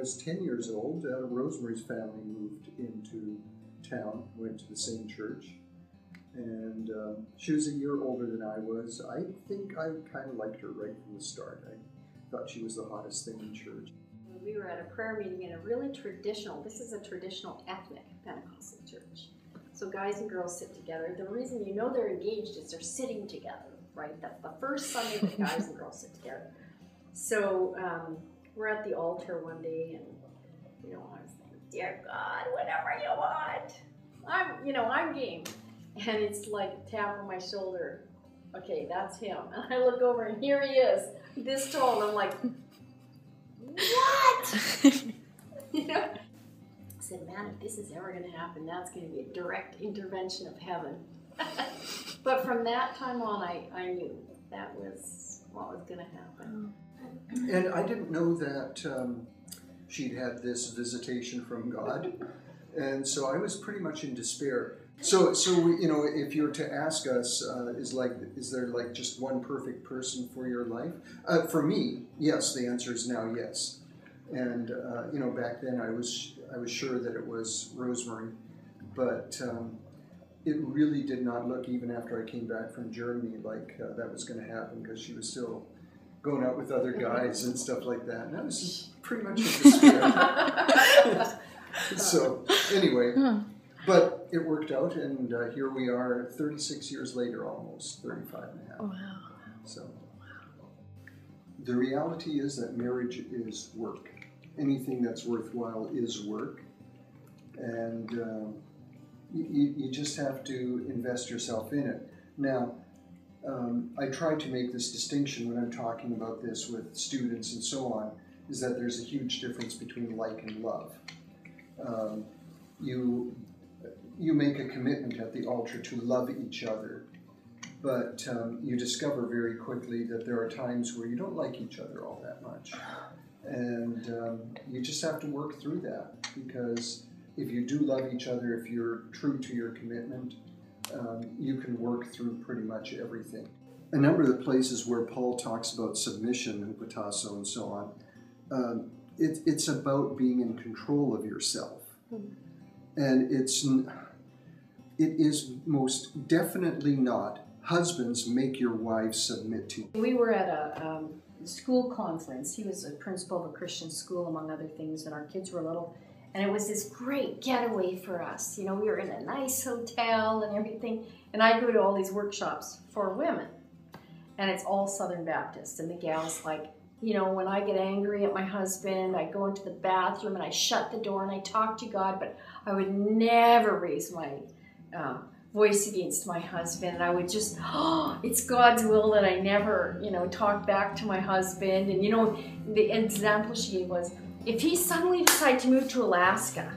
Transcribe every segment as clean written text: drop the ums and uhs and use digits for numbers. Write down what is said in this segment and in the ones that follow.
was 10 years old, Rosemary's family moved into town, went to the same church. And she was a year older than I was. I think I kind of liked her right from the start. I thought she was the hottest thing in church. We were at a prayer meeting in a really traditional, this is a traditional ethnic Pentecostal church. So guys and girls sit together. The reason you know they're engaged is they're sitting together, right? That's the first Sunday that guys and girls sit together. So we're at the altar one day, and I was like, dear God, whatever you want, I'm game. And it's like tap on my shoulder. Okay, that's him. And I look over, and here he is, this tall. And I'm like, what? I said, man, if this is ever going to happen, that's going to be a direct intervention of heaven. But from that time on, I knew that was what was going to happen. And I didn't know that she'd had this visitation from God. And so I was pretty much in despair. So if you're to ask us, is there like just one perfect person for your life? For me, yes. The answer is now yes. And back then I was sure that it was Rosemary, but it really did not look, even after I came back from Germany, like that was going to happen, because she was still going out with other guys and stuff like that. And I was pretty much in despair. So anyway. But it worked out, and here we are 36 years later, almost 35 and a half. Wow. So the reality is that marriage is work. Anything that's worthwhile is work. And you just have to invest yourself in it. Now, I try to make this distinction when I'm talking about this with students and so on, is that there's a huge difference between like and love. You make a commitment at the altar to love each other, but you discover very quickly that there are times where you don't like each other all that much. And you just have to work through that, because if you do love each other, if you're true to your commitment, you can work through pretty much everything. A number of the places where Paul talks about submission, hupotasso, and so on, it's about being in control of yourself. And it is most definitely not, husbands, make your wives submit to you. We were at a school conference. He was a principal of a Christian school, among other things, and our kids were little. And it was this great getaway for us. We were in a nice hotel and everything. And I go to all these workshops for women. And it's all Southern Baptist. And the gal's like, when I get angry at my husband, I go into the bathroom and I shut the door and I talk to God, but I would never raise my voice against my husband. And I would just, it's God's will that I never, talk back to my husband. And, the example she gave was, if he suddenly decided to move to Alaska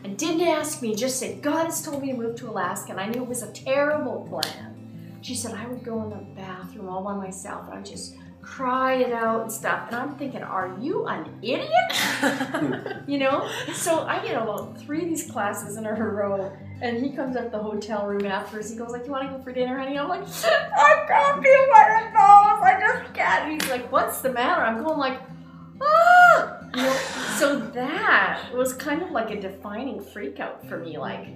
and didn't ask me, just said, God has told me to move to Alaska, and I knew it was a terrible plan, she said, I would go in the bathroom all by myself and I would just cry it out and stuff. And I'm thinking, are you an idiot? So I get about 3 of these classes in a row, and he comes up the hotel room afterwards. He goes like, you want to go for dinner, honey? I'm like, I can't feel my nose. I just can't. And he's like, what's the matter? I'm going like, so that was kind of like a defining freak out for me. Like,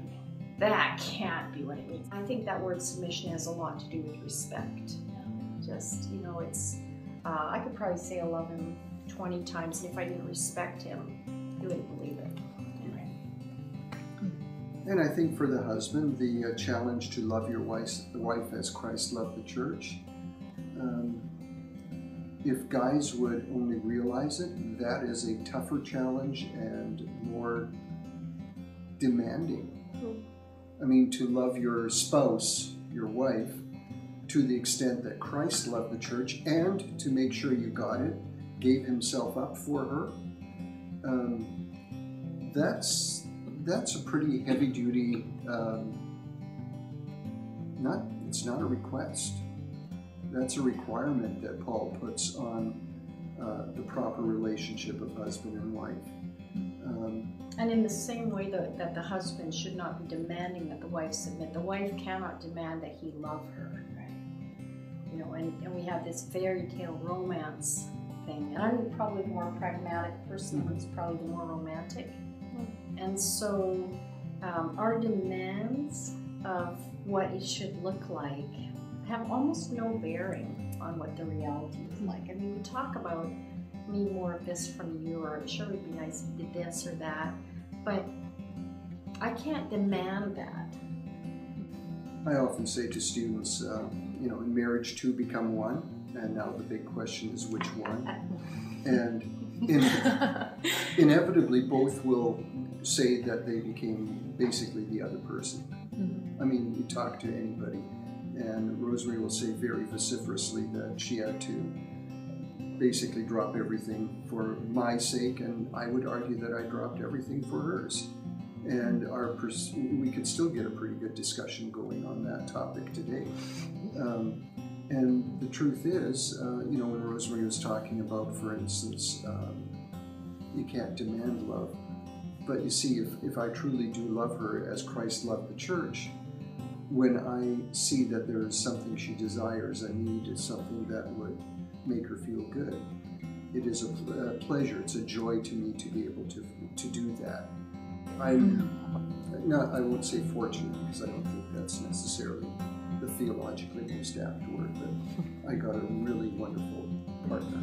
that can't be what it means. I think that word submission has a lot to do with respect. Just, it's, I could probably say I love him 20 times, and if I didn't respect him, he wouldn't believe it. And I think for the husband, the challenge to love your wife as Christ loved the church. If guys would only realize it, that is a tougher challenge and more demanding. I mean, to love your spouse, your wife, to the extent that Christ loved the church, and to make sure you got it, gave himself up for her, that's a pretty heavy-duty, it's not a request. That's a requirement that Paul puts on the proper relationship of husband and wife. And in the same way that the husband should not be demanding that the wife submit, the wife cannot demand that he love her. And we have this fairy tale romance thing. And I'm probably the more pragmatic person, who's probably the more romantic. And so our demands of what it should look like have almost no bearing on what the reality is like. I mean, we talk about, need more of this from you, or sure it would be nice if you did this or that, but I can't demand that. I often say to students, you know, in marriage two become one, and now the big question is which one? And inevitably both will say that they became basically the other person. I mean, you talk to anybody, and Rosemary will say very vociferously that she had to basically drop everything for my sake, and I would argue that I dropped everything for hers. And we could still get a pretty good discussion going on that topic today. And the truth is, you know, when Rosemary was talking about, for instance, you can't demand love. But you see, if I truly do love her as Christ loved the church, when I see that there is something she desires, a need, is something that would make her feel good, it is a pleasure, it's a joy to me to be able to do that. I won't say fortunate, because I don't think that's necessarily the theologically most apt word, but I got a really wonderful partner.